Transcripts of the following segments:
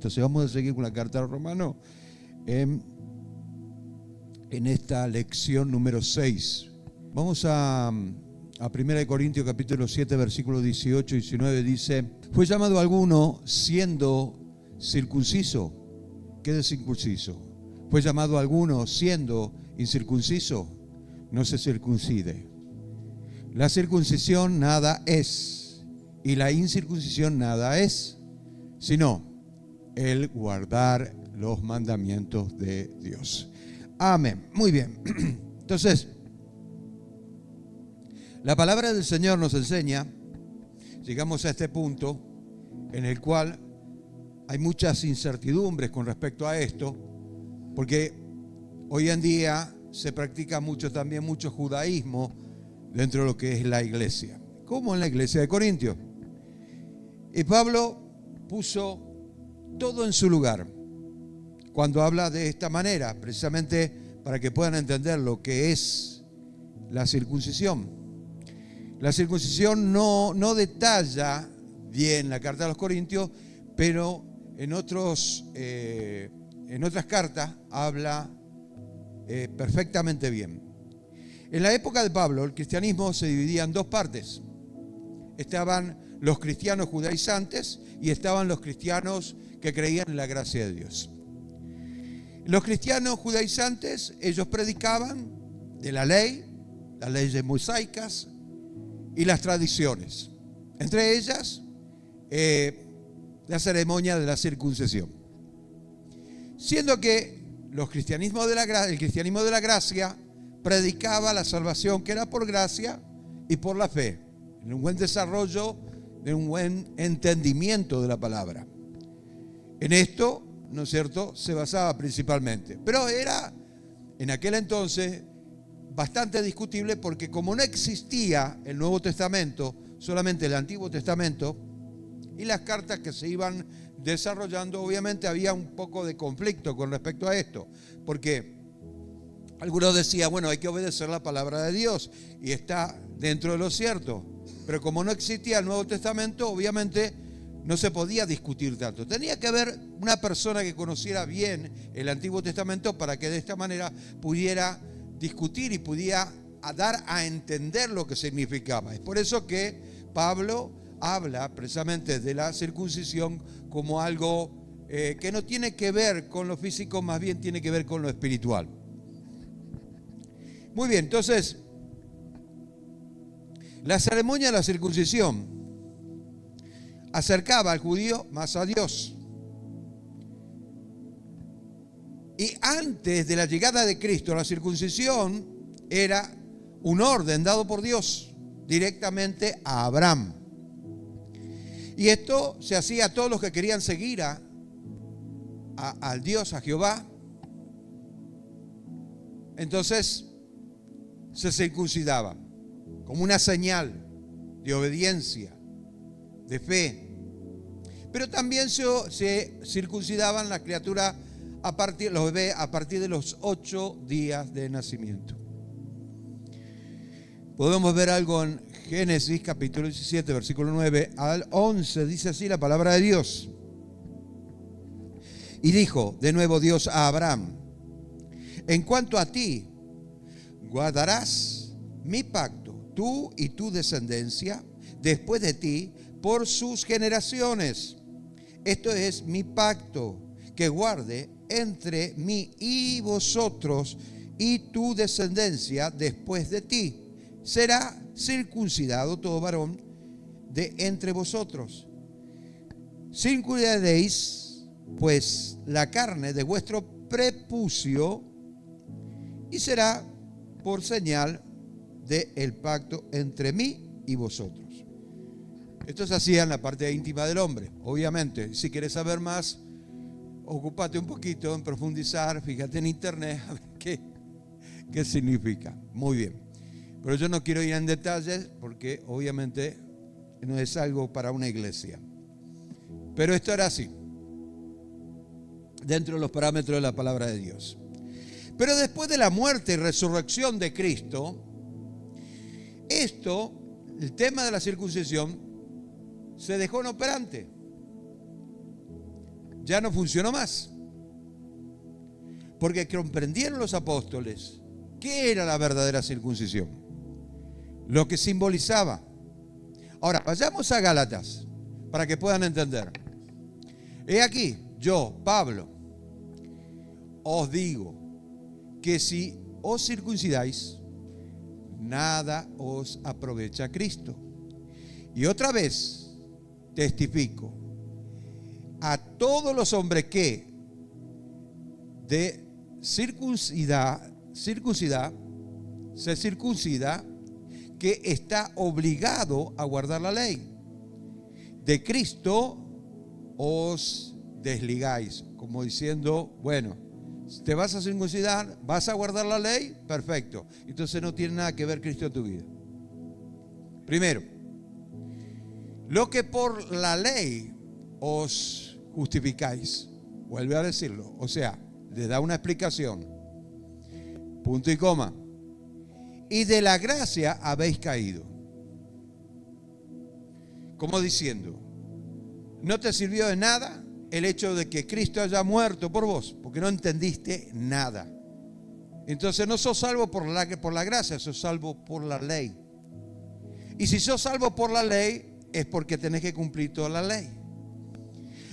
Entonces vamos a seguir con la carta a los Romanos en esta lección número 6. Vamos a 1 Corintios capítulo 7, versículos 18 y 19. Dice: ¿Fue llamado alguno siendo circunciso? ¿Qué es circunciso? ¿Fue llamado alguno siendo incircunciso? No se circuncide. La circuncisión nada es, y la incircuncisión nada es, sino el guardar los mandamientos de Dios. Amén. Muy bien. Entonces, la palabra del Señor nos enseña, llegamos a este punto en el cual hay muchas incertidumbres con respecto a esto, porque hoy en día se practica mucho judaísmo dentro de lo que es la iglesia, como en la iglesia de Corintios. Y Pablo puso todo en su lugar cuando habla de esta manera, precisamente para que puedan entender lo que es la circuncisión. La circuncisión no detalla bien la carta a los Corintios, pero en otras cartas habla perfectamente bien. En la época de Pablo, el cristianismo se dividía en dos partes. Estaban los cristianos judaizantes y estaban los cristianos que creían en la gracia de Dios. Los cristianos judaizantes, ellos predicaban de la ley, las leyes mosaicas y las tradiciones. Entre ellas, la ceremonia de la circuncisión. Siendo que el cristianismo de la gracia predicaba la salvación que era por gracia y por la fe, en un buen desarrollo, de un buen entendimiento de la palabra. En esto, ¿no es cierto?, se basaba principalmente. Pero era, en aquel entonces, bastante discutible porque como no existía el Nuevo Testamento, solamente el Antiguo Testamento, y las cartas que se iban desarrollando, obviamente había un poco de conflicto con respecto a esto, porque algunos decían, bueno, hay que obedecer la palabra de Dios y está dentro de lo cierto, pero como no existía el Nuevo Testamento, obviamente no se podía discutir tanto. Tenía que haber una persona que conociera bien el Antiguo Testamento para que de esta manera pudiera discutir y pudiera dar a entender lo que significaba. Es por eso que Pablo habla precisamente de la circuncisión como algo que no tiene que ver con lo físico, más bien tiene que ver con lo espiritual. Muy bien, entonces, la ceremonia de la circuncisión acercaba al judío más a Dios. Y antes de la llegada de Cristo, la circuncisión era un orden dado por Dios directamente a Abraham. Y esto se hacía a todos los que querían seguir al Dios, a Jehová. Entonces se circuncidaba como una señal de obediencia, de fe. Pero también se circuncidaban las criaturas, los bebés, a partir de los 8 días de nacimiento. Podemos ver algo en Génesis capítulo 17, versículo 9 al 11. Dice así la palabra de Dios. Y dijo de nuevo Dios a Abraham: en cuanto a ti, guardarás mi pacto, tú y tu descendencia después de ti, por sus generaciones. Esto es mi pacto que guarde entre mí y vosotros y tu descendencia después de ti. Será circuncidado todo varón de entre vosotros. Circuncidaréis pues la carne de vuestro prepucio y será por señal del pacto entre mí y vosotros. Esto se hacía en la parte íntima del hombre. Obviamente, si quieres saber más, ocúpate un poquito en profundizar, fíjate en internet a ver qué significa. Muy bien. Pero yo no quiero ir en detalles porque obviamente no es algo para una iglesia. Pero esto era así, dentro de los parámetros de la palabra de Dios. Pero después de la muerte y resurrección de Cristo, el tema de la circuncisión, se dejó inoperante. ya no funcionó más. Porque comprendieron los apóstoles qué era la verdadera circuncisión, lo que simbolizaba. Ahora, vayamos a Gálatas para que puedan entender. He aquí, yo, Pablo, os digo que si os circuncidáis, nada os aprovecha Cristo. Y otra vez testifico a todos los hombres que de se circuncida, que está obligado a guardar la ley. De Cristo os desligáis, como diciendo, bueno, te vas a circuncidar, vas a guardar la ley, perfecto. Entonces no tiene nada que ver Cristo en tu vida. Primero, lo que por la ley os justificáis, vuelve a decirlo, o sea, le da una explicación, punto y coma, y de la gracia habéis caído. Como diciendo, no te sirvió de nada el hecho de que Cristo haya muerto por vos, porque no entendiste nada. Entonces no sos salvo por la gracia, sos salvo por la ley. Y si sos salvo por la ley, es porque tenés que cumplir toda la ley.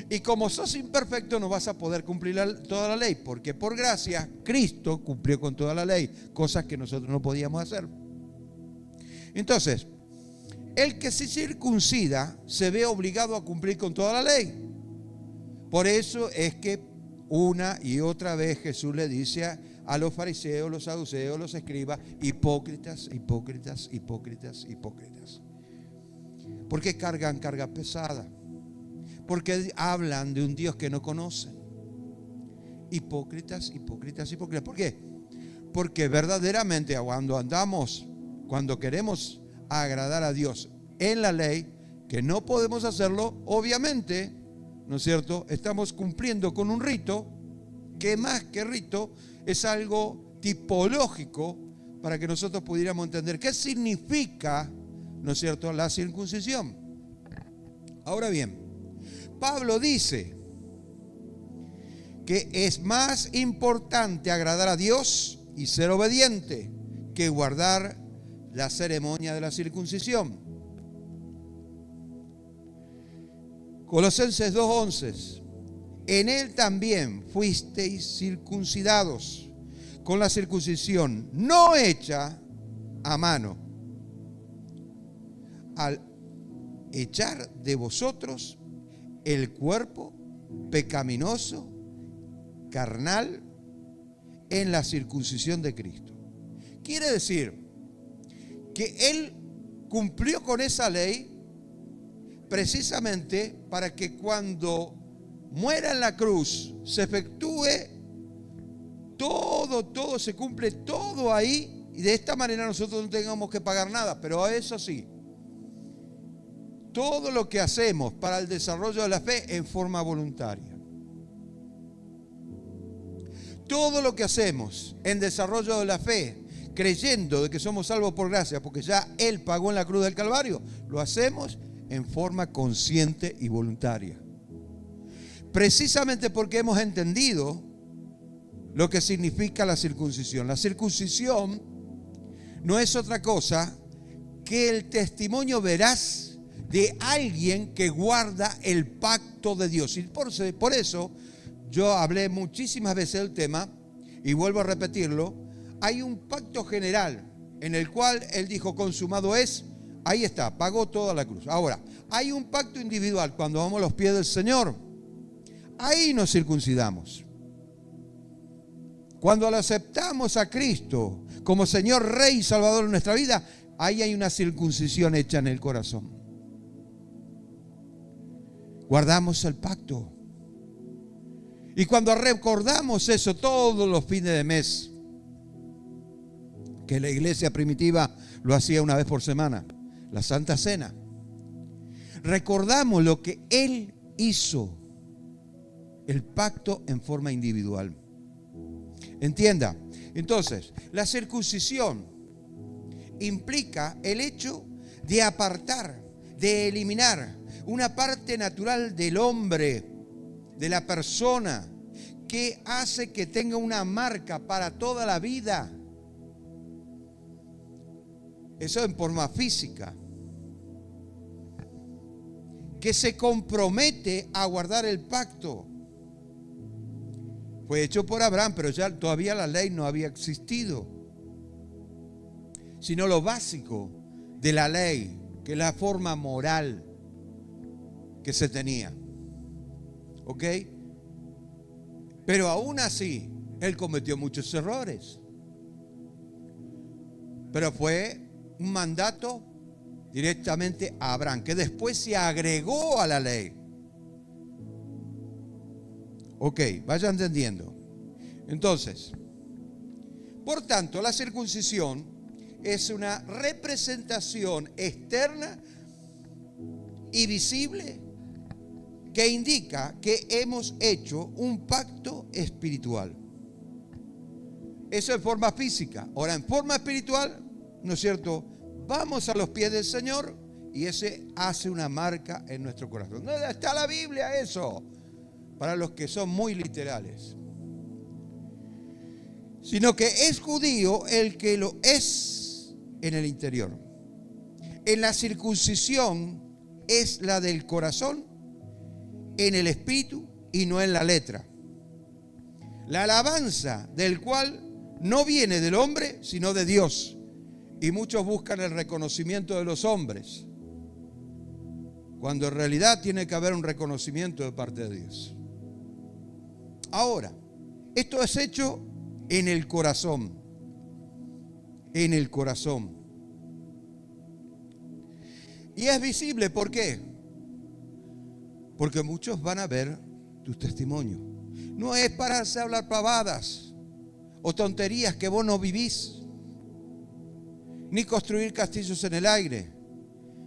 Y como sos imperfecto, no vas a poder cumplir toda la ley, porque por gracia Cristo cumplió con toda la ley, cosas que nosotros no podíamos hacer. Entonces, el que se circuncida se ve obligado a cumplir con toda la ley. Por eso es que una y otra vez Jesús le dice a los fariseos, los saduceos, los escribas, hipócritas, hipócritas, hipócritas, hipócritas. ¿Por qué cargan carga pesada? Porque hablan de un Dios que no conocen. Hipócritas, hipócritas, hipócritas. ¿Por qué? Porque verdaderamente cuando queremos agradar a Dios en la ley, que no podemos hacerlo, obviamente, ¿no es cierto? Estamos cumpliendo con un rito que más que rito es algo tipológico para que nosotros pudiéramos entender qué significa, ¿no es cierto?, la circuncisión. Ahora bien, Pablo dice que es más importante agradar a Dios y ser obediente que guardar la ceremonia de la circuncisión. Colosenses 2:11. En él también fuisteis circuncidados con la circuncisión no hecha a mano, al echar de vosotros el cuerpo pecaminoso, carnal, en la circuncisión de Cristo. Quiere decir que Él cumplió con esa ley precisamente para que cuando muera en la cruz se efectúe todo, se cumple todo ahí, y de esta manera nosotros no tengamos que pagar nada. Pero eso sí, todo lo que hacemos para el desarrollo de la fe en forma voluntaria. Todo lo que hacemos en desarrollo de la fe, creyendo de que somos salvos por gracia, porque ya Él pagó en la cruz del Calvario, lo hacemos en forma consciente y voluntaria. Precisamente porque hemos entendido lo que significa la circuncisión. La circuncisión no es otra cosa que el testimonio veraz de alguien que guarda el pacto de Dios. Y por eso yo hablé muchísimas veces del tema y vuelvo a repetirlo. Hay un pacto general en el cual Él dijo consumado es, ahí está, pagó toda la cruz. Ahora, hay un pacto individual cuando vamos a los pies del Señor, ahí nos circuncidamos. Cuando lo aceptamos a Cristo como Señor, Rey y Salvador en nuestra vida, ahí hay una circuncisión hecha en el corazón. Guardamos el pacto. Y cuando recordamos eso todos los fines de mes, que la iglesia primitiva lo hacía una vez por semana, la Santa Cena, recordamos lo que Él hizo, el pacto en forma individual. Entienda, entonces, la circuncisión implica el hecho de apartar, de eliminar una parte natural del hombre, de la persona, que hace que tenga una marca para toda la vida. Eso en forma física. Que se compromete a guardar el pacto. Fue hecho por Abraham, pero ya todavía la ley no había existido. Sino lo básico de la ley, que es la forma moral que se tenía. ¿Ok? Pero aún así, él cometió muchos errores. Pero fue un mandato directamente a Abraham, que después se agregó a la ley. Ok, vaya entendiendo. Entonces, por tanto, la circuncisión es una representación externa y visible que indica que hemos hecho un pacto espiritual. Eso en forma física. Ahora, en forma espiritual, ¿no es cierto? Vamos a los pies del Señor y ese hace una marca en nuestro corazón. ¿Dónde está la Biblia eso? Para los que son muy literales. Sino que es judío el que lo es en el interior. En la circuncisión es la del corazón, en el espíritu y no en la letra. La alabanza del cual no viene del hombre, sino de Dios. Y muchos buscan el reconocimiento de los hombres, cuando en realidad tiene que haber un reconocimiento de parte de Dios. Ahora, esto es hecho en el corazón. En el corazón. Y es visible, ¿por qué? Porque muchos van a ver tus testimonios. No es para hablar pavadas o tonterías que vos no vivís, ni construir castillos en el aire,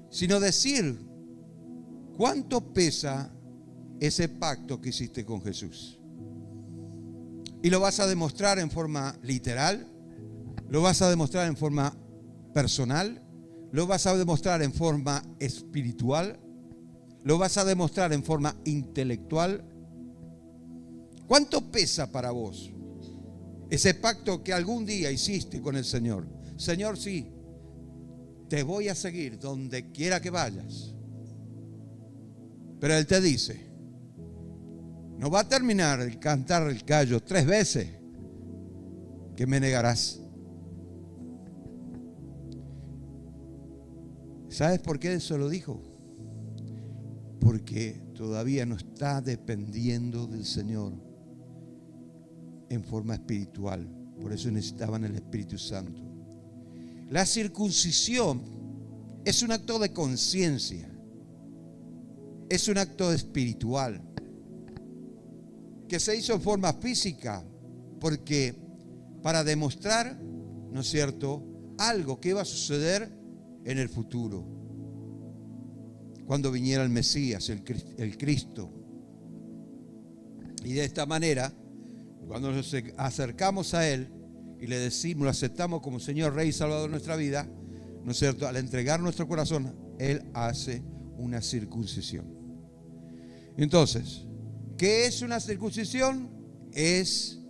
sino decir cuánto pesa ese pacto que hiciste con Jesús. Y lo vas a demostrar en forma literal, lo vas a demostrar en forma personal, lo vas a demostrar en forma espiritual, lo vas a demostrar en forma intelectual. ¿Cuánto pesa para vos ese pacto que algún día hiciste con el Señor? Señor, sí, te voy a seguir donde quiera que vayas. Pero Él te dice, no va a terminar el cantar el gallo 3 veces que me negarás. ¿Sabes por qué eso lo dijo? Porque todavía no está dependiendo del Señor en forma espiritual. Por eso necesitaban el Espíritu Santo. La circuncisión es un acto de conciencia. Es un acto espiritual que se hizo en forma física, porque para demostrar, ¿no es cierto?, algo que iba a suceder en el futuro, cuando viniera el Mesías, el Cristo. Y de esta manera, cuando nos acercamos a Él y le decimos, lo aceptamos como Señor, Rey y Salvador de nuestra vida, ¿no es cierto?, al entregar nuestro corazón, Él hace una circuncisión. Entonces, ¿qué es una circuncisión? Es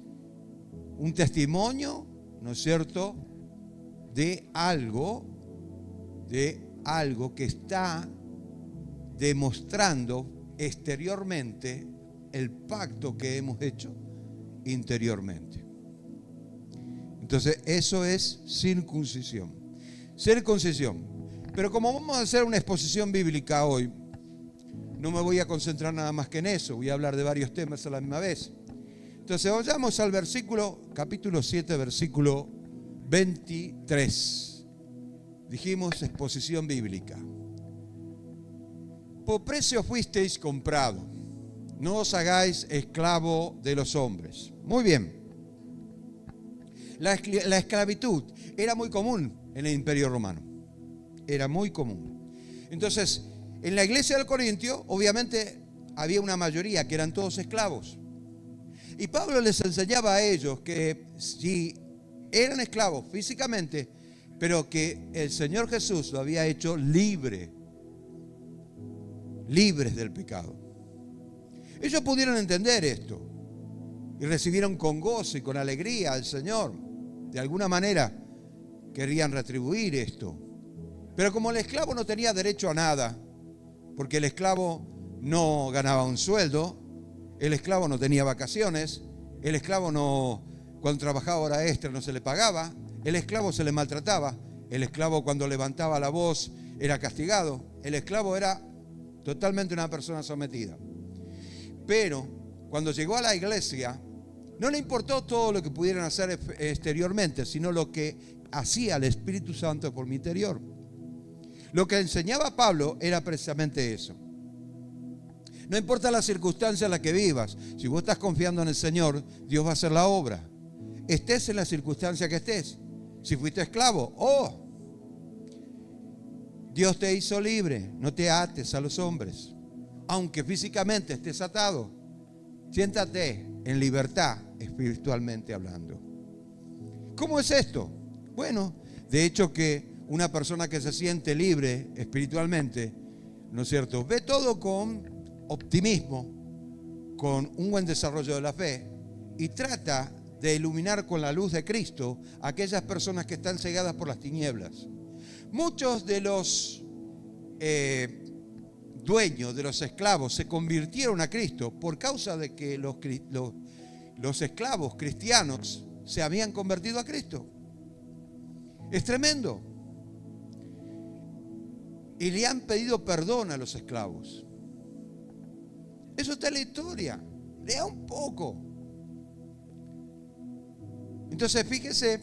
un testimonio, ¿no es cierto?, de algo que está demostrando exteriormente el pacto que hemos hecho interiormente. Entonces, eso es circuncisión. Circuncisión. Pero como vamos a hacer una exposición bíblica hoy, no me voy a concentrar nada más que en eso. Voy a hablar de varios temas a la misma vez. Entonces, vayamos al capítulo 7, versículo 23. Dijimos exposición bíblica. Por precio fuisteis comprados. No os hagáis esclavo de los hombres. Muy bien. La esclavitud era muy común en el Imperio Romano. Era muy común. Entonces, en la iglesia del Corintio, obviamente, había una mayoría que eran todos esclavos. Y Pablo les enseñaba a ellos que si eran esclavos físicamente, pero que el Señor Jesús lo había hecho libres del pecado. Ellos pudieron entender esto y recibieron con gozo y con alegría al Señor. De alguna manera querían retribuir esto. Pero como el esclavo no tenía derecho a nada, porque el esclavo no ganaba un sueldo, el esclavo no tenía vacaciones, el esclavo cuando trabajaba hora extra no se le pagaba, el esclavo se le maltrataba, el esclavo cuando levantaba la voz era castigado, el esclavo era totalmente una persona sometida. Pero cuando llegó a la iglesia, no le importó todo lo que pudieran hacer exteriormente, sino lo que hacía el Espíritu Santo por mi interior. Lo que enseñaba Pablo era precisamente eso. No importa la circunstancia en la que vivas, si vos estás confiando en el Señor, Dios va a hacer la obra. Estés en la circunstancia que estés. Si fuiste esclavo, Dios te hizo libre, no te ates a los hombres. Aunque físicamente estés atado, siéntate en libertad espiritualmente hablando. ¿Cómo es esto? Bueno, de hecho que una persona que se siente libre espiritualmente, ¿no es cierto?, ve todo con optimismo, con un buen desarrollo de la fe y trata de iluminar con la luz de Cristo a aquellas personas que están cegadas por las tinieblas. Muchos de los dueños de los esclavos se convirtieron a Cristo por causa de que los esclavos cristianos se habían convertido a Cristo. Es tremendo. Y le han pedido perdón a los esclavos. Eso está en la historia. Lea un poco. Entonces fíjese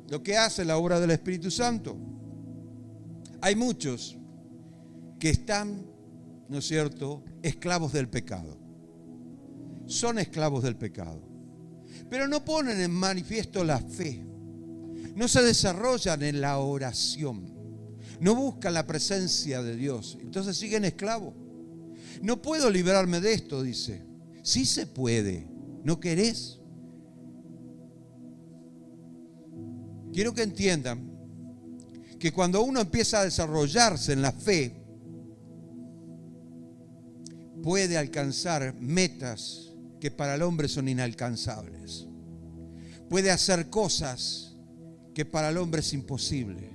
lo que hace la obra del Espíritu Santo. Hay muchos que están, ¿no es cierto?, esclavos del pecado. Son esclavos del pecado. Pero no ponen en manifiesto la fe. No se desarrollan en la oración. No buscan la presencia de Dios. Entonces siguen esclavos. No puedo librarme de esto, dice. Sí se puede. ¿No querés? Quiero que entiendan que cuando uno empieza a desarrollarse en la fe, puede alcanzar metas que para el hombre son inalcanzables. Puede hacer cosas que para el hombre es imposible.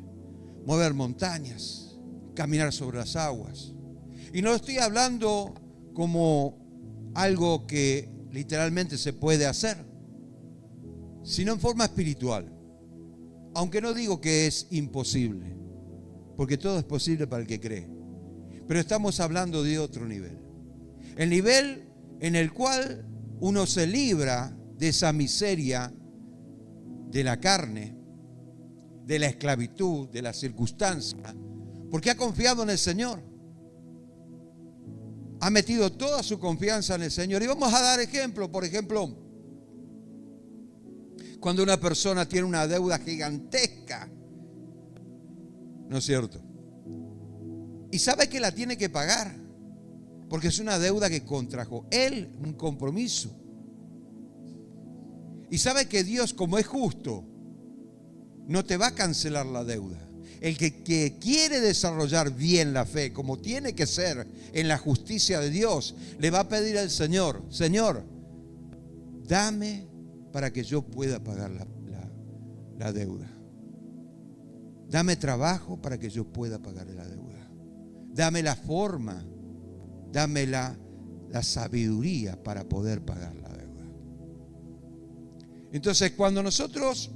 Mover montañas, caminar sobre las aguas. Y no estoy hablando como algo que literalmente se puede hacer, sino en forma espiritual. Aunque no digo que es imposible, porque todo es posible para el que cree. Pero estamos hablando de otro nivel. El nivel en el cual uno se libra de esa miseria de la carne, de la esclavitud, de la circunstancia, porque ha confiado en el Señor. Ha metido toda su confianza en el Señor. Y vamos a dar ejemplo. Por ejemplo, cuando una persona tiene una deuda gigantesca, ¿no es cierto?, y sabe que la tiene que pagar, porque es una deuda que contrajo él, un compromiso. Y sabe que Dios, como es justo, no te va a cancelar la deuda. El que quiere desarrollar bien la fe, como tiene que ser en la justicia de Dios, le va a pedir al Señor: Señor, dame para que yo pueda pagar la deuda. Dame trabajo para que yo pueda pagar la deuda. Dame la forma, dame la sabiduría para poder pagar la deuda. Entonces, cuando nosotros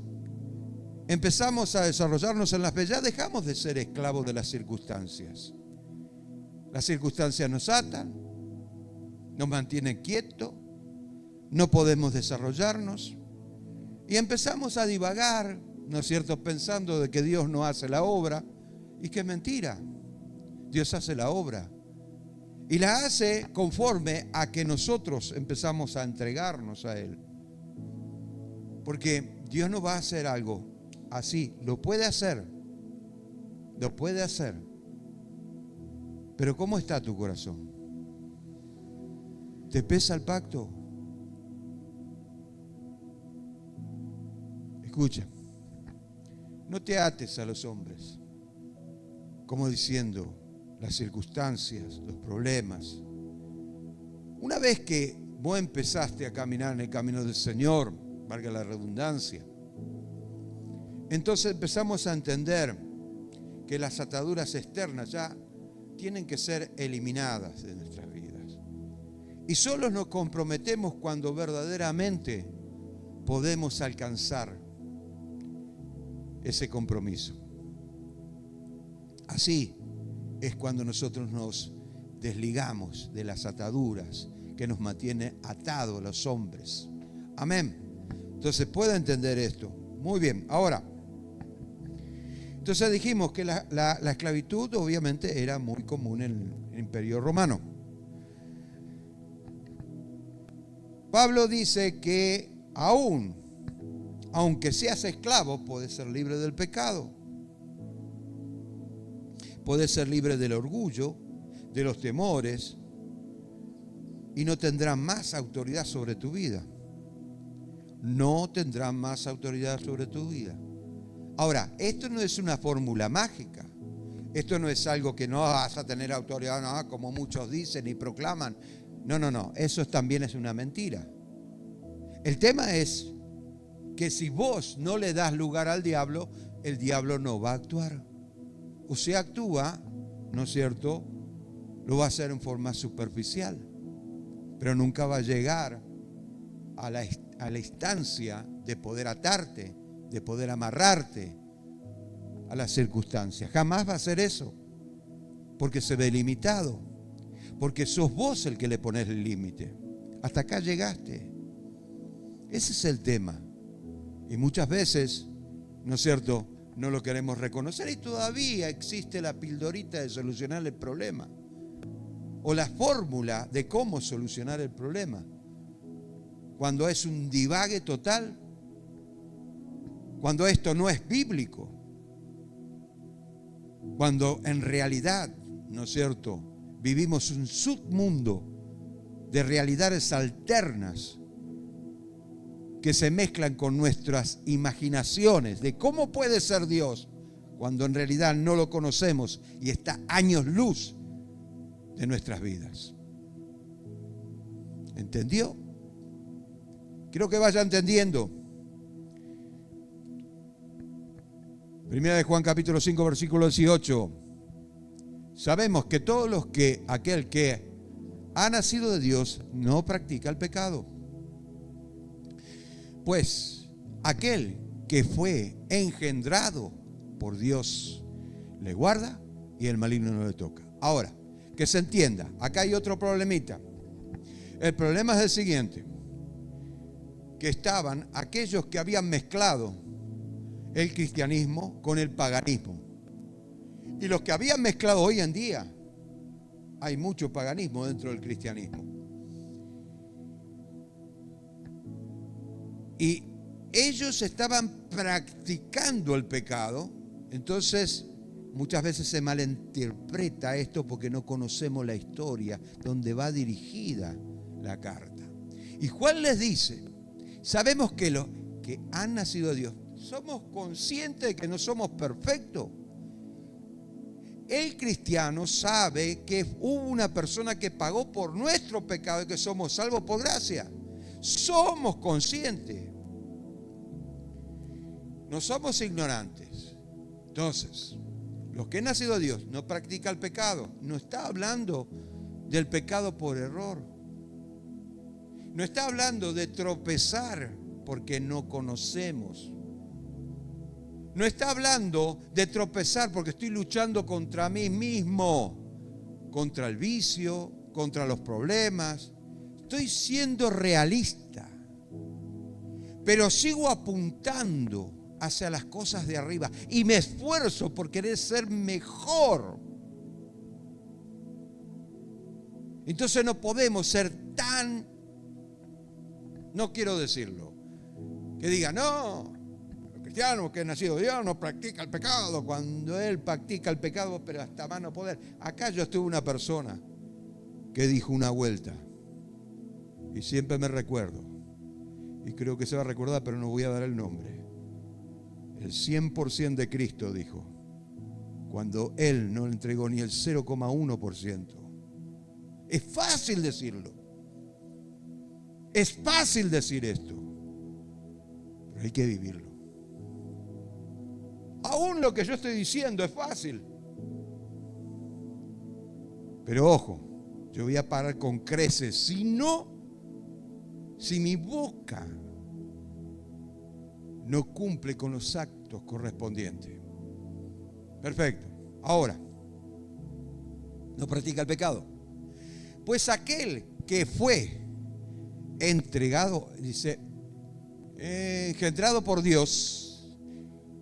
empezamos a desarrollarnos en la fe, ya dejamos de ser esclavos de las circunstancias. Las circunstancias nos atan, nos mantienen quietos, no podemos desarrollarnos y empezamos a divagar, ¿no es cierto?, pensando de que Dios no hace la obra, y que es mentira. Dios hace la obra y la hace conforme a que nosotros empezamos a entregarnos a Él. Porque Dios no va a hacer algo así, lo puede hacer, pero ¿cómo está tu corazón? ¿Te pesa el pacto? Escucha, no te ates a los hombres, como diciendo las circunstancias, los problemas, Una vez que vos empezaste a caminar en el camino del Señor, valga la redundancia, entonces empezamos a entender que las ataduras externas ya tienen que ser eliminadas de nuestras vidas. Y solo nos comprometemos cuando verdaderamente podemos alcanzar ese compromiso. Así es cuando nosotros nos desligamos de las ataduras que nos mantiene atados a los hombres. Amén. Entonces, ¿puede entender esto? Muy bien. Ahora, entonces dijimos que la esclavitud obviamente era muy común en el Imperio Romano. Pablo dice que aunque seas esclavo, puedes ser libre del pecado. Puedes ser libre del orgullo, de los temores, y no tendrán más autoridad sobre tu vida. No tendrán más autoridad sobre tu vida. Ahora, esto no es una fórmula mágica. Esto no es algo que no vas a tener autoridad, no, como muchos dicen y proclaman. No. Eso también es una mentira. El tema es que si vos no le das lugar al diablo, el diablo no va a actuar. O si actúa, ¿no es cierto?, lo va a hacer en forma superficial, pero nunca va a llegar a la instancia de poder atarte, de poder amarrarte a las circunstancias. Jamás va a hacer eso, porque se ve limitado, porque sos vos el que le pones el límite. Hasta acá llegaste. Ese es el tema. Y muchas veces, ¿no es cierto?, no lo queremos reconocer y todavía existe la pildorita de solucionar el problema o la fórmula de cómo solucionar el problema, cuando es un divague total, cuando esto no es bíblico, cuando en realidad, ¿no es cierto?, vivimos un submundo de realidades alternas que se mezclan con nuestras imaginaciones de cómo puede ser Dios, cuando en realidad no lo conocemos y está años luz de nuestras vidas. ¿Entendió? Quiero que vaya entendiendo. Primera de Juan capítulo 5 versículo 18. Sabemos que aquel que ha nacido de Dios no practica el pecado. Pues aquel que fue engendrado por Dios le guarda y el maligno no le toca. Ahora, que se entienda, acá hay otro problemita. El problema es el siguiente, que estaban aquellos que habían mezclado el cristianismo con el paganismo. Y los que habían mezclado hoy en día, hay mucho paganismo dentro del cristianismo. Y ellos estaban practicando el pecado, entonces muchas veces se malinterpreta esto porque no conocemos la historia donde va dirigida la carta. Y Juan les dice, sabemos que los que han nacido de Dios, somos conscientes de que no somos perfectos. El cristiano sabe que hubo una persona que pagó por nuestro pecado y que somos salvos por gracia. Somos conscientes. No somos ignorantes. Entonces, los que han nacido de Dios no practican el pecado. No está hablando del pecado por error. No está hablando de tropezar porque no conocemos. No está hablando de tropezar porque estoy luchando contra mí mismo, contra el vicio, contra los problemas. Estoy siendo realista, pero sigo apuntando hacia las cosas de arriba y me esfuerzo por querer ser mejor. Entonces no podemos ser tan, no quiero decirlo, que diga, no, el cristiano que es nacido de Dios no practica el pecado, cuando él practica el pecado, pero hasta más no poder. Acá yo estuve una persona que dijo una vuelta, y siempre me recuerdo, y creo que se va a recordar, pero no voy a dar el nombre. El 100% de Cristo, dijo, cuando Él no entregó ni el 0,1%. Es fácil decirlo, Es fácil decir esto, pero hay que vivirlo. Aún lo que yo estoy diciendo es fácil. Pero ojo, yo voy a parar con creces. Si mi boca no cumple con los actos correspondientes. Perfecto. Ahora, no practica el pecado. Pues aquel que fue entregado, dice, engendrado por Dios,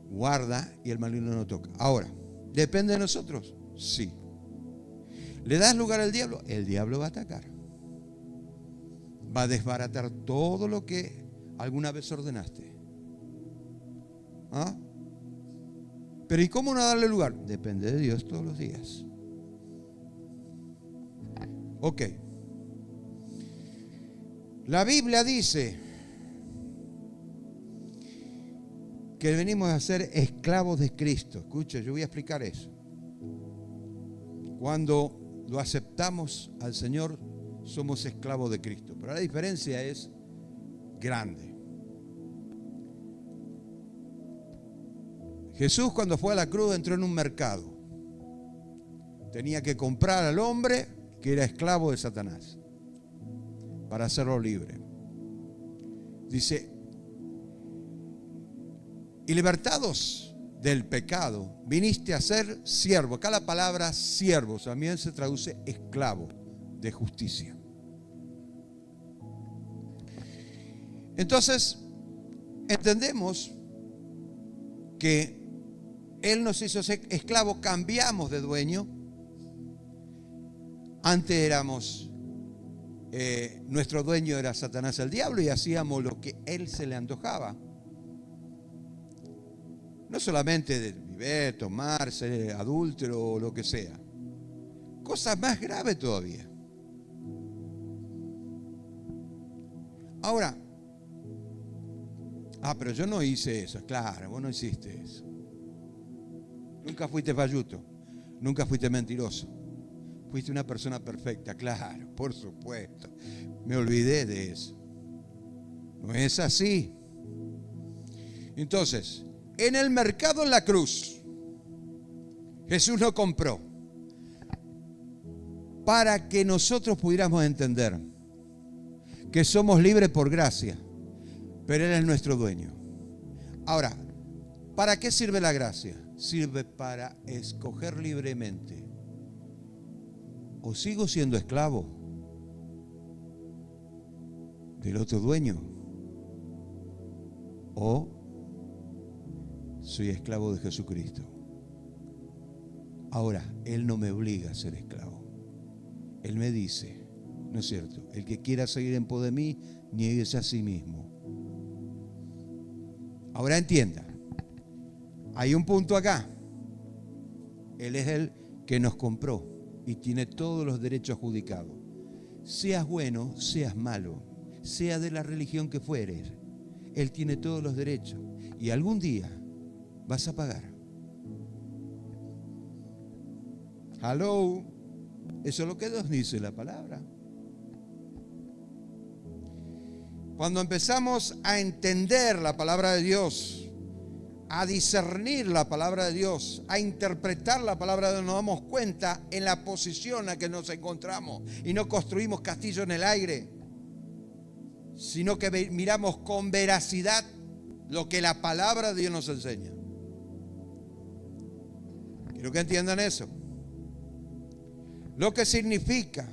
guarda y el maligno no toca. Ahora, ¿depende de nosotros? Sí. ¿Le das lugar al diablo? El diablo va a atacar. Va a desbaratar todo lo que alguna vez ordenaste. ¿Ah? Pero ¿y cómo no darle lugar? Depende de Dios todos los días. Ok. La Biblia dice que venimos a ser esclavos de Cristo. Escucha, yo voy a explicar eso. Cuando lo aceptamos al Señor, somos esclavos de Cristo. Pero la diferencia es grande. Jesús, cuando fue a la cruz, entró en un mercado. Tenía que comprar al hombre que era esclavo de Satanás para hacerlo libre. Dice, y libertados del pecado, viniste a ser siervo. Acá la palabra siervo también se traduce esclavo de justicia. Entonces, entendemos que Él nos hizo ser esclavos, cambiamos de dueño. Antes éramos, nuestro dueño era Satanás el diablo y hacíamos lo que Él se le antojaba. No solamente de beber, tomar, ser adúltero o lo que sea. Cosas más graves todavía. Ahora, pero yo no hice eso. Claro, vos no hiciste eso. Nunca fuiste falluto, nunca fuiste mentiroso. Fuiste una persona perfecta, claro, por supuesto. Me olvidé de eso. No es así. Entonces, en el mercado, en la cruz, Jesús nos compró para que nosotros pudiéramos entender que somos libres por gracia, pero Él es nuestro dueño. Ahora, ¿para qué sirve la gracia? Sirve para escoger libremente. ¿O sigo siendo esclavo del otro dueño? ¿O soy esclavo de Jesucristo? Ahora, Él no me obliga a ser esclavo. Él me dice, ¿no es cierto? El que quiera seguir en pos de mí, niéguese a sí mismo. Ahora entienda, hay un punto acá. Él es el que nos compró y tiene todos los derechos adjudicados. Seas bueno, seas malo, sea de la religión que fueres, Él tiene todos los derechos y algún día vas a pagar. Hello, eso es lo que Dios dice en la palabra. Cuando empezamos a entender la palabra de Dios, a discernir la palabra de Dios, a interpretar la palabra de Dios, nos damos cuenta en la posición en la que nos encontramos y no construimos castillos en el aire, sino que miramos con veracidad lo que la palabra de Dios nos enseña. Quiero que entiendan eso. Lo que significa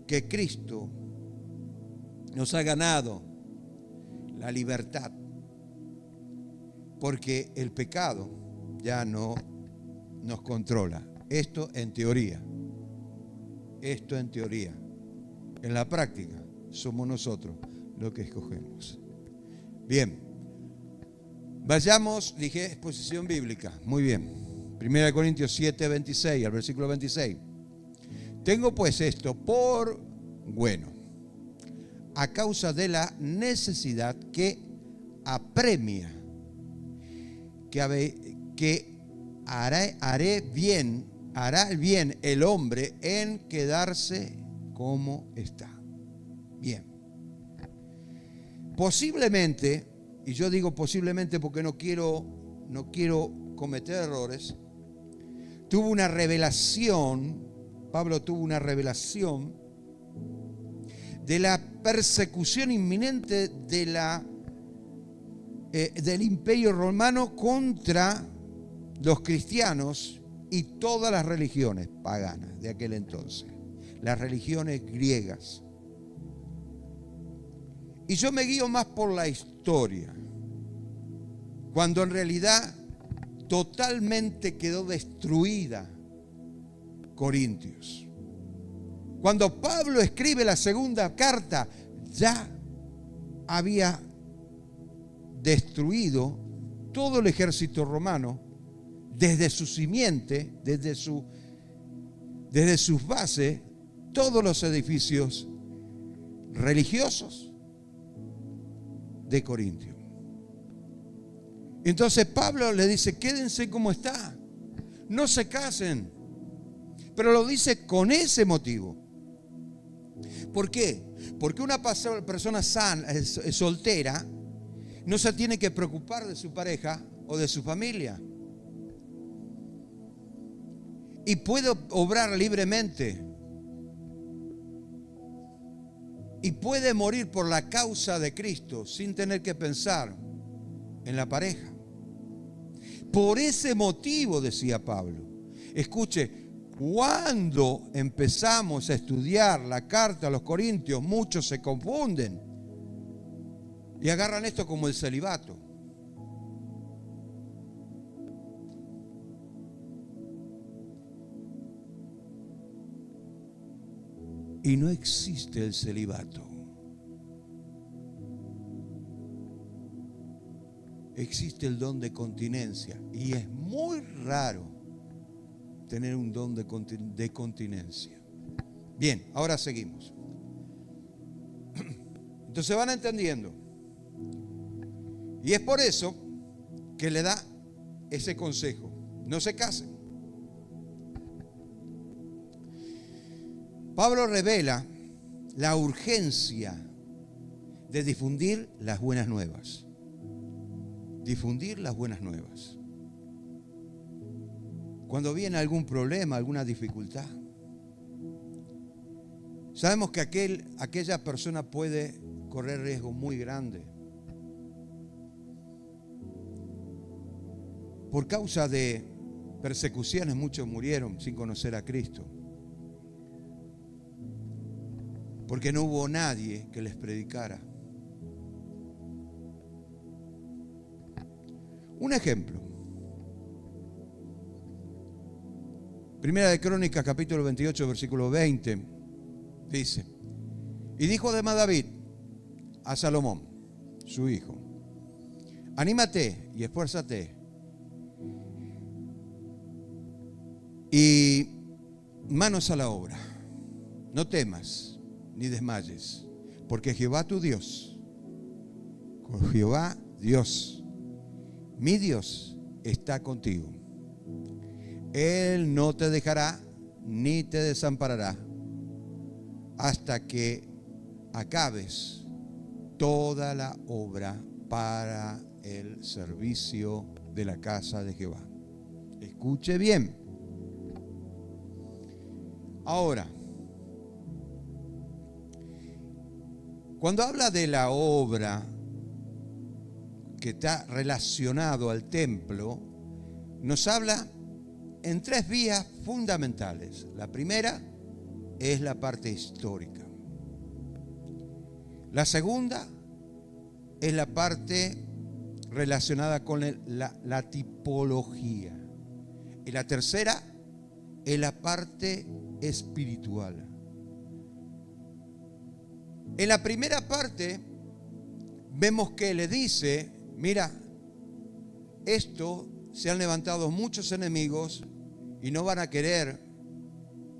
que Cristo nos ha ganado la libertad, porque el pecado ya no nos controla. Esto en teoría. Esto en teoría. En la práctica somos nosotros los que escogemos. Bien. Vayamos, dije, exposición bíblica. Muy bien. 1 Corintios 7, 26, al versículo 26. Tengo pues esto por bueno, a causa de la necesidad que apremia, que hará bien el hombre en quedarse como está. Bien. posiblemente, y yo digo posiblemente porque no quiero cometer errores, tuvo una revelación, Pablo tuvo una revelación de la persecución inminente del Imperio Romano contra los cristianos y todas las religiones paganas de aquel entonces, las religiones griegas. Y yo me guío más por la historia, cuando en realidad totalmente quedó destruida Corintios. Cuando Pablo escribe la segunda carta, ya había destruido todo el ejército romano desde su simiente, desde sus bases, todos los edificios religiosos de Corintio. Entonces Pablo le dice, quédense como está, no se casen, pero lo dice con ese motivo. ¿Por qué? Porque una persona sana, soltera, no se tiene que preocupar de su pareja o de su familia. Y puede obrar libremente. Y puede morir por la causa de Cristo sin tener que pensar en la pareja. Por ese motivo, decía Pablo. Escuche, cuando empezamos a estudiar la carta a los Corintios, muchos se confunden y agarran esto como el celibato. Y no existe el celibato. Existe el don de continencia. Y es muy raro tener un don de continencia. Bien, ahora seguimos. Entonces van entendiendo. Y es por eso que le da ese consejo. No se casen. Pablo revela la urgencia de difundir las buenas nuevas. Difundir las buenas nuevas. Cuando viene algún problema, alguna dificultad, sabemos que aquella persona puede correr riesgo muy grande. Por causa de persecuciones, muchos murieron sin conocer a Cristo. Porque no hubo nadie que les predicara. Un ejemplo. Primera de Crónicas, capítulo 28, versículo 20, dice: y dijo además David a Salomón, su hijo: anímate y esfuérzate, y manos a la obra. No temas ni desmayes, porque Jehová tu Dios, Jehová Dios, mi Dios, está contigo. Él no te dejará ni te desamparará hasta que acabes toda la obra para el servicio de la casa de Jehová. Escuche bien. Ahora, cuando habla de la obra que está relacionado al templo, nos habla en tres vías fundamentales. La primera es la parte histórica. La segunda es la parte relacionada con la tipología. Y la tercera es la parte espiritual. En la primera parte vemos que le dice: mira, se han levantado muchos enemigos y no van a querer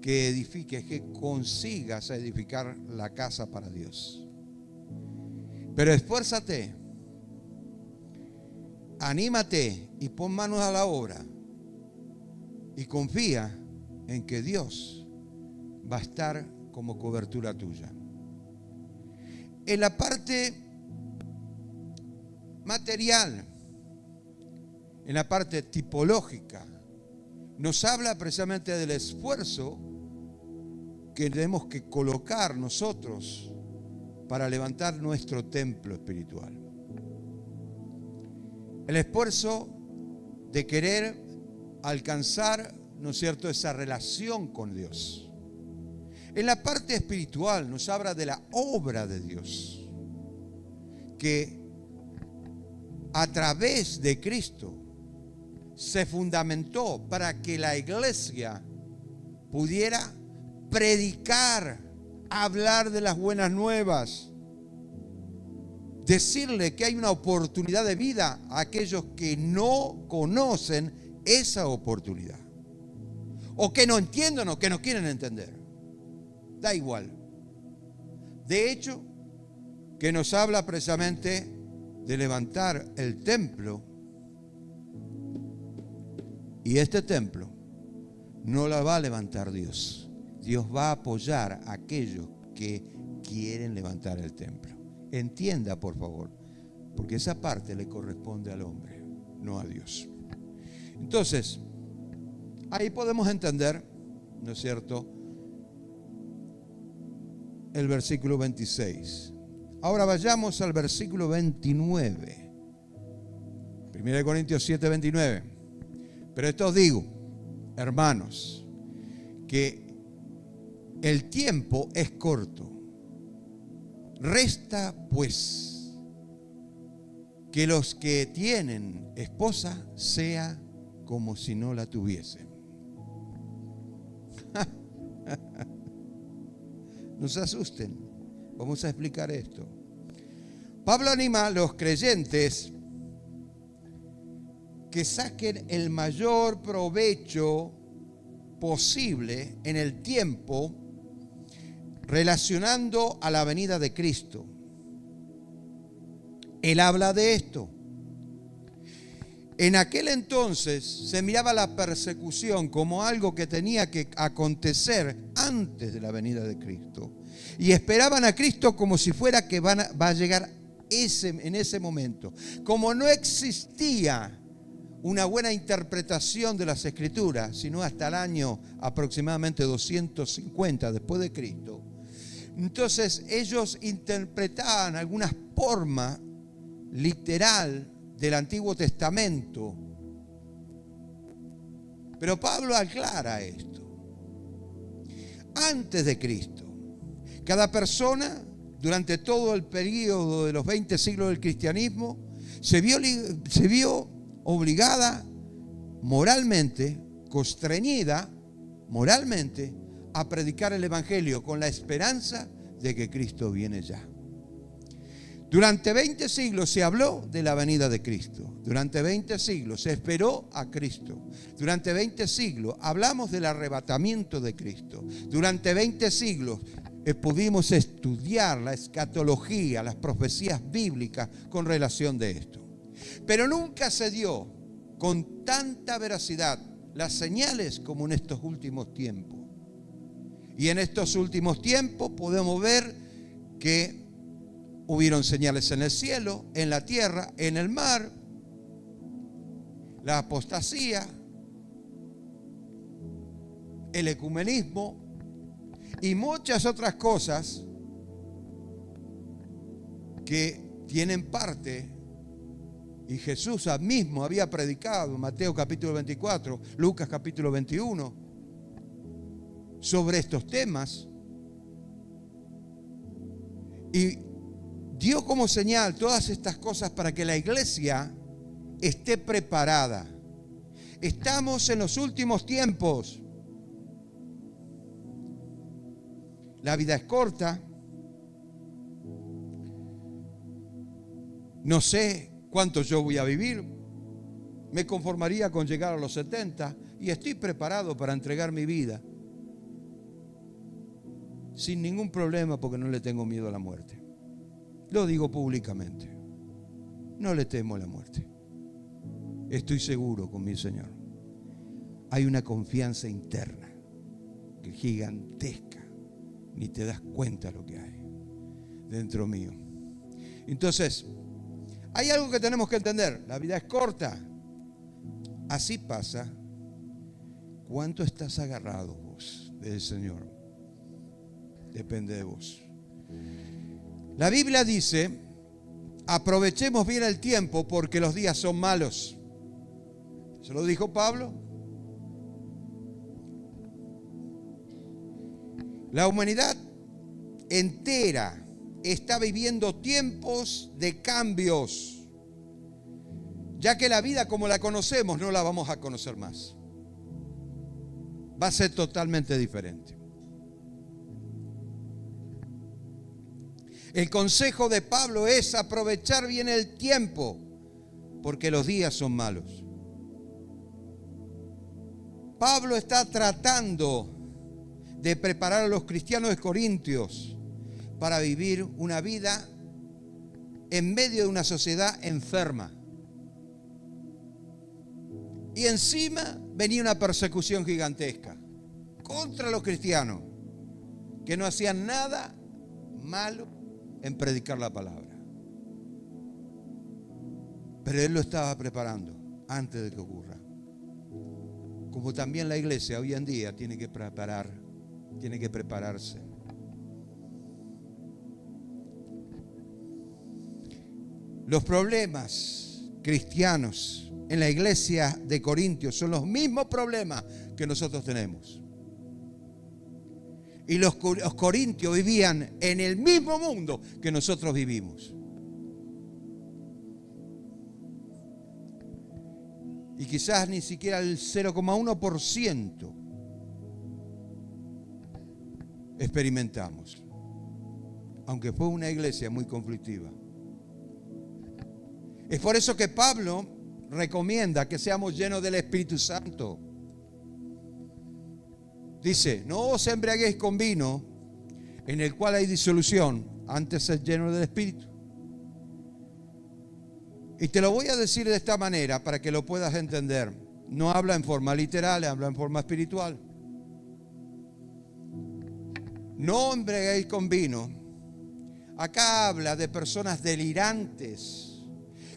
que edifiques, que consigas edificar la casa para Dios. Pero esfuérzate, anímate y pon manos a la obra y confía en que Dios va a estar como cobertura tuya. En la parte material, en la parte tipológica, nos habla precisamente del esfuerzo que tenemos que colocar nosotros para levantar nuestro templo espiritual. El esfuerzo de querer alcanzar, ¿no es cierto?, esa relación con Dios. En la parte espiritual nos habla de la obra de Dios, que a través de Cristo se fundamentó para que la iglesia pudiera predicar, hablar de las buenas nuevas, decirle que hay una oportunidad de vida a aquellos que no conocen esa oportunidad, o que no entienden o que no quieren entender. Da igual. De hecho, que nos habla precisamente de levantar el templo, y este templo no la va a levantar Dios. Dios va a apoyar a aquellos que quieren levantar el templo. Entienda, por favor, porque esa parte le corresponde al hombre, no a Dios. Entonces, ahí podemos entender, ¿no es cierto?, el versículo 26. Ahora vayamos al versículo 29. 1 Corintios 7, 29. Pero esto os digo, hermanos, que el tiempo es corto. Resta, pues, que los que tienen esposa sea como si no la tuviesen. No se asusten, vamos a explicar esto. Pablo anima a los creyentes que saquen el mayor provecho posible en el tiempo relacionando a la venida de Cristo. Él habla de esto. En aquel entonces se miraba la persecución como algo que tenía que acontecer antes de la venida de Cristo. Y esperaban a Cristo como si fuera que va a llegar en ese momento. Como no existía una buena interpretación de las Escrituras, sino hasta el año aproximadamente 250 después de Cristo, entonces ellos interpretaban alguna forma literal del Antiguo Testamento. Pero Pablo aclara esto. Antes de Cristo, cada persona, durante todo el periodo de los 20 siglos del cristianismo, se vio obligada moralmente, constreñida moralmente, a predicar el Evangelio con la esperanza de que Cristo viene ya. Durante 20 siglos se habló de la venida de Cristo. Durante 20 siglos se esperó a Cristo. Durante 20 siglos hablamos del arrebatamiento de Cristo. Durante 20 siglos pudimos estudiar la escatología, las profecías bíblicas con relación de esto. Pero nunca se dio con tanta veracidad las señales como en estos últimos tiempos. Y en estos últimos tiempos podemos ver que hubieron señales en el cielo, en la tierra, en el mar, la apostasía, el ecumenismo y muchas otras cosas que tienen parte. Y Jesús mismo había predicado en Mateo capítulo 24, Lucas capítulo 21, sobre estos temas. Y dio como señal todas estas cosas para que la iglesia esté preparada. Estamos en los últimos tiempos. La vida es corta. No sé cuánto yo voy a vivir. Me conformaría con llegar a los 70 y estoy preparado para entregar mi vida sin ningún problema, porque no le tengo miedo a la muerte. Lo digo públicamente. No le temo a la muerte. Estoy seguro con mi Señor. Hay una confianza interna que es gigantesca. Ni te das cuenta lo que hay dentro mío. Entonces, Hay algo que tenemos que entender. La vida es corta. Así pasa. ¿Cuánto estás agarrado vos del Señor? Depende de vos. La Biblia dice, aprovechemos bien el tiempo porque los días son malos. ¿Se lo dijo Pablo? La humanidad entera está viviendo tiempos de cambios, ya que la vida como la conocemos no la vamos a conocer más. Va a ser totalmente diferente. El consejo de Pablo es aprovechar bien el tiempo, porque los días son malos. Pablo está tratando de preparar a los cristianos de Corintios para vivir una vida en medio de una sociedad enferma. Y encima venía una persecución gigantesca contra los cristianos que no hacían nada malo en predicar la palabra. Pero él lo estaba preparando antes de que ocurra. Como también la iglesia hoy en día tiene que prepararse. Los problemas cristianos en la iglesia de Corintios son los mismos problemas que nosotros tenemos. Y los corintios vivían en el mismo mundo que nosotros vivimos. Y quizás ni siquiera el 0,1% experimentamos. Aunque fue una iglesia muy conflictiva. Es por eso que Pablo recomienda que seamos llenos del Espíritu Santo. Dice, no os embriaguéis con vino, en el cual hay disolución, antes sed llenos del Espíritu. Y te lo voy a decir de esta manera para que lo puedas entender. No habla en forma literal, habla en forma espiritual. No embriaguéis con vino. Acá habla de personas delirantes,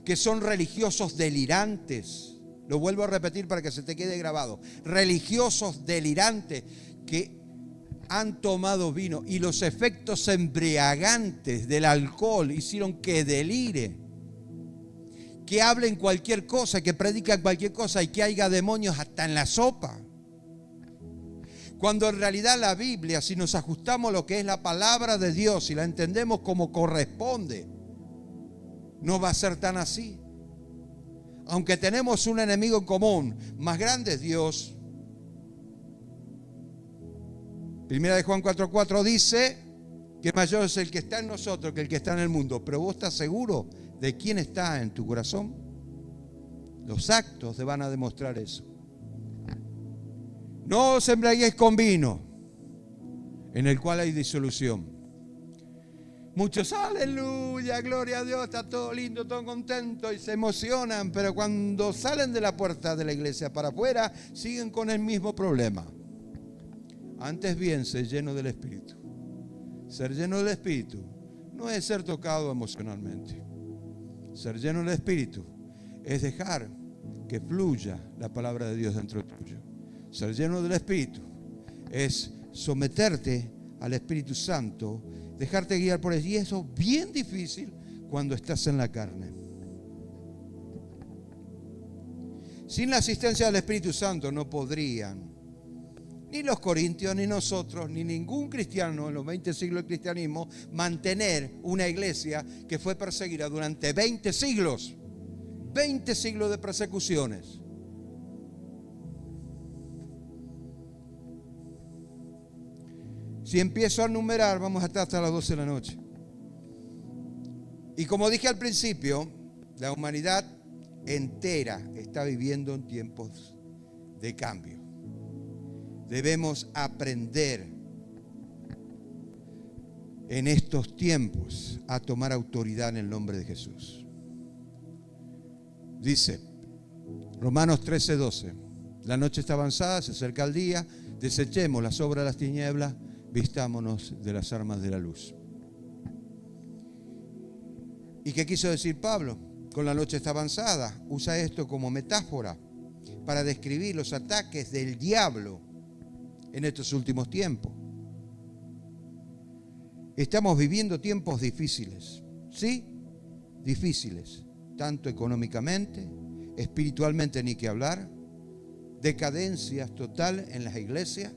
que son religiosos delirantes. Lo vuelvo a repetir para que se te quede grabado. Religiosos delirantes que han tomado vino y los efectos embriagantes del alcohol hicieron que delire, que hablen cualquier cosa, que predican cualquier cosa y que haya demonios hasta en la sopa. Cuando en realidad la Biblia, si nos ajustamos a lo que es la palabra de Dios y la entendemos como corresponde, no va a ser tan así. Aunque tenemos un enemigo en común, más grande es Dios. Primera de Juan 4:4 dice que mayor es el que está en nosotros que el que está en el mundo. Pero vos estás seguro de quién está en tu corazón. Los actos te van a demostrar eso. No os embriaguéis con vino, en el cual hay disolución. Muchos, aleluya, gloria a Dios, está todo lindo, todo contento y se emocionan, pero cuando salen de la puerta de la iglesia para afuera, siguen con el mismo problema. Antes bien, ser lleno del Espíritu. Ser lleno del Espíritu no es ser tocado emocionalmente. Ser lleno del Espíritu es dejar que fluya la palabra de Dios dentro tuyo. Ser lleno del Espíritu es someterte al Espíritu Santo, dejarte guiar por él. Y eso es bien difícil cuando estás en la carne. Sin la asistencia del Espíritu Santo no podrían, ni los corintios, ni nosotros, ni ningún cristiano en los 20 siglos del cristianismo, mantener una iglesia que fue perseguida durante 20 siglos. 20 siglos de persecuciones. Si empiezo a enumerar, vamos a estar hasta las 12 de la noche. Y como dije al principio, la humanidad entera está viviendo en tiempos de cambio. Debemos aprender en estos tiempos a tomar autoridad en el nombre de Jesús. Dice Romanos 13:12, la noche está avanzada, se acerca el día, desechemos las obras de las tinieblas, vistámonos de las armas de la luz. ¿Y qué quiso decir Pablo? con la noche está avanzada. Usa esto como metáfora para describir los ataques del diablo en estos últimos tiempos. Estamos viviendo tiempos difíciles, ¿sí? Difíciles, tanto económicamente, espiritualmente ni que hablar, decadencia total en las iglesias.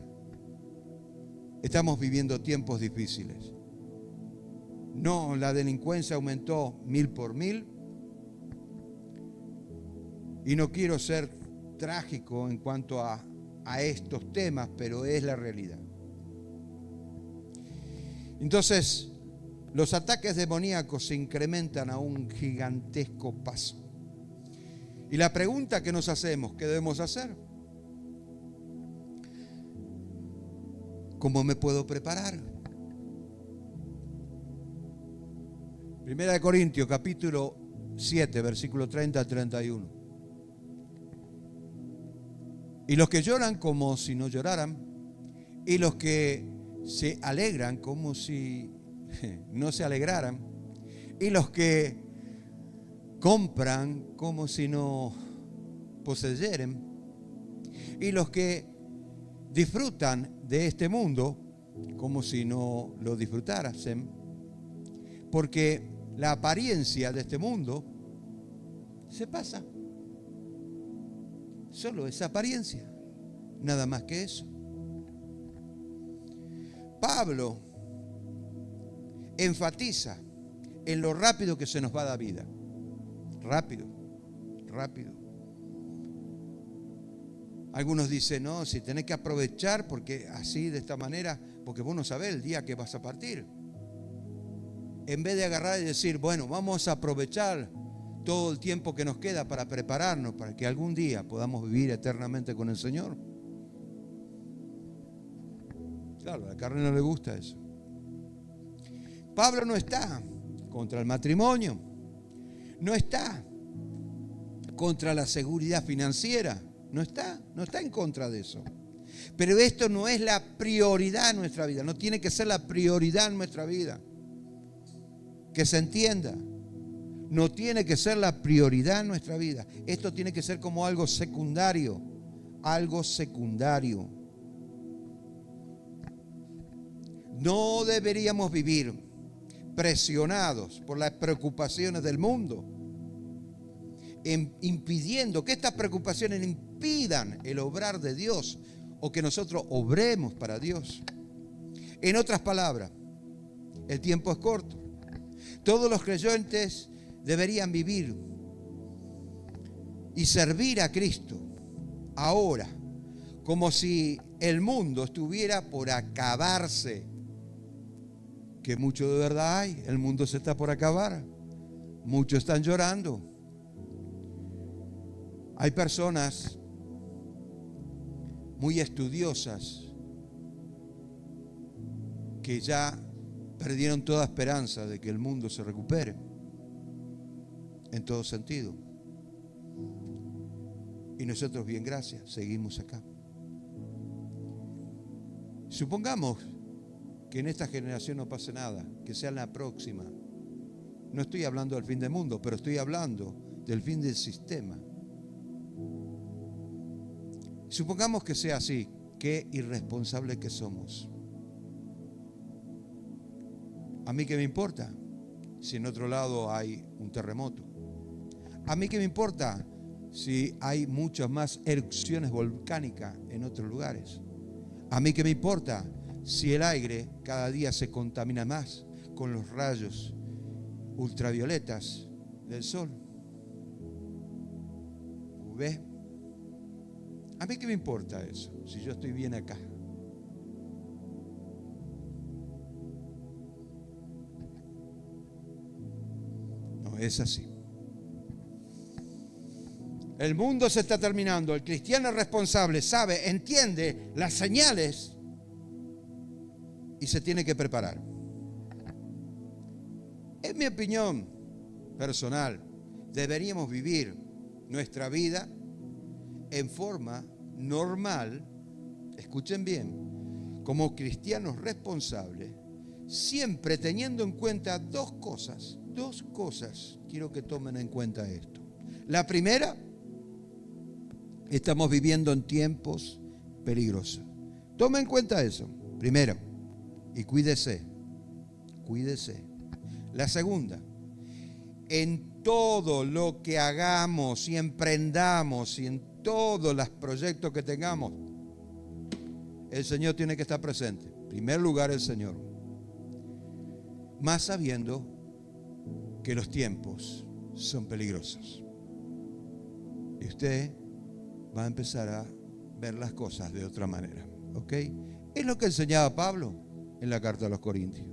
Estamos viviendo tiempos difíciles. No, la delincuencia aumentó 1000 por 1000. Y no quiero ser trágico en cuanto a estos temas, pero es la realidad. Entonces, los ataques demoníacos se incrementan a un gigantesco paso. Y la pregunta que nos hacemos, ¿qué debemos hacer? ¿Cómo me puedo preparar? Primera de Corintios, capítulo 7, versículo 30 al 31. Y los que lloran como si no lloraran, y los que se alegran como si no se alegraran, y los que compran como si no poseyeren, y los que disfrutan de este mundo como si no lo disfrutasen, porque la apariencia de este mundo se pasa. Solo esa apariencia, nada más que eso. Pablo enfatiza en lo rápido que se nos va la vida. Rápido, rápido. Algunos dicen, no, si tenés que aprovechar porque así, de esta manera, porque vos no sabés el día que vas a partir. En vez de agarrar y decir, bueno, vamos a aprovechar todo el tiempo que nos queda para prepararnos para que algún día podamos vivir eternamente con el Señor. Claro, a la carne no le gusta eso. Pablo no está contra el matrimonio, no está contra la seguridad financiera, no está en contra de eso. Pero esto no es la prioridad en nuestra vida, no tiene que ser la prioridad en nuestra vida. Que se entienda, no tiene que ser la prioridad en nuestra vida. Esto tiene que ser como algo secundario, algo secundario. No deberíamos vivir presionados por las preocupaciones del mundo, impidiendo que estas preocupaciones impidan el obrar de Dios o que nosotros obremos para Dios. En otras palabras, el tiempo es corto. Todos los creyentes deberían vivir y servir a Cristo ahora, como si el mundo estuviera por acabarse. Que mucho de verdad hay, el mundo se está por acabar, muchos están llorando. Hay personas muy estudiosas que ya perdieron toda esperanza de que el mundo se recupere en todo sentido. Y nosotros, bien, gracias, seguimos acá. Supongamos que en esta generación no pase nada, que sea en la próxima. No estoy hablando del fin del mundo, pero estoy hablando del fin del sistema. Supongamos que sea así, qué irresponsables que somos. ¿A mí qué me importa si en otro lado hay un terremoto? ¿A mí qué me importa si hay muchas más erupciones volcánicas en otros lugares? ¿A mí qué me importa si el aire cada día se contamina más con los rayos ultravioletas del sol? ¿Ves? ¿A mí qué me importa eso si yo estoy bien acá? No es así. El mundo se está terminando. El cristiano es responsable, sabe, entiende las señales y se tiene que preparar. En mi opinión personal, deberíamos vivir nuestra vida en forma normal, escuchen bien, como cristianos responsables, siempre teniendo en cuenta dos cosas. 2 cosas quiero que tomen en cuenta esto. La primera, estamos viviendo en tiempos peligrosos. Toma en cuenta eso, primero, y cuídese. La segunda, en todo lo que hagamos y emprendamos y en todos los proyectos que tengamos, el Señor tiene que estar presente. En primer lugar, el Señor. Más sabiendo que los tiempos son peligrosos. Y usted va a empezar a ver las cosas de otra manera. ¿Ok? Es lo que enseñaba Pablo en la carta a los Corintios.